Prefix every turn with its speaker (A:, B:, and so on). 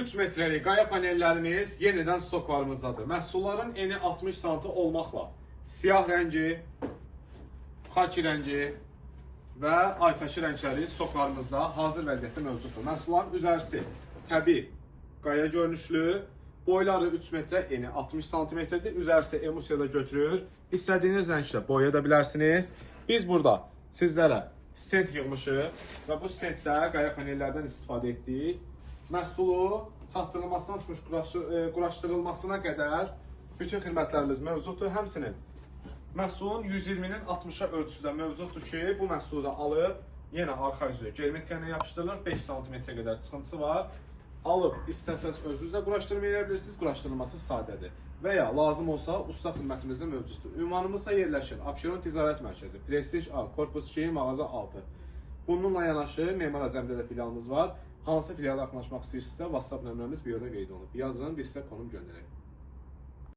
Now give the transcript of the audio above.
A: 3 metrelik qaya panellərimiz yenidən stoklarımızdadır. Məhsulların eni 60 sm olmaqla siyah rəngi, xaki rəngi və aytaşı rəngləri stoklarımızda hazır vəziyyətdə mövcuddur. Məhsulların üzərisi təbii qaya görünüşlü, boyları 3 metrə, eni 60 cm-dir. Üzərisi emulsiyada götürür. İstədiyiniz rənglə boyaya da bilərsiniz. Biz burada sizlərə stent yığmışıq və bu stentdə qaya panellərdən istifadə etdik. Məhsulu çatdırılmasına tutmuş quraşdırılmasına qədər bütün xidmətlərimiz mövcuddur. Həmçinin məhsulun 120-nin 60-a ölçüsü mövcuddur ki, bu məhsulu da alıb yenə arxa üzü germetika ilə yapışdırılır. 5 cm qədər çıxıntısı var. Alıb istəsəz özünüzlə quraşdırmaya bilirsiniz. Quraşdırılması sadədir. Və ya lazım olsa usta xidmətimizdə mövcuddur. Ünvanımızda yerləşir Abşeron Ticarət Mərkəzi, Prestij A, Korpus 2, mağaza 6. Bununla yanaşı Memar Əcəmdə də filialımız var. Hansı filiala yaxınlaşmaq istəyirsinizsə WhatsApp nömrəmiz videoda qeyd olunub. Yazın, biz sizə konum göndərək.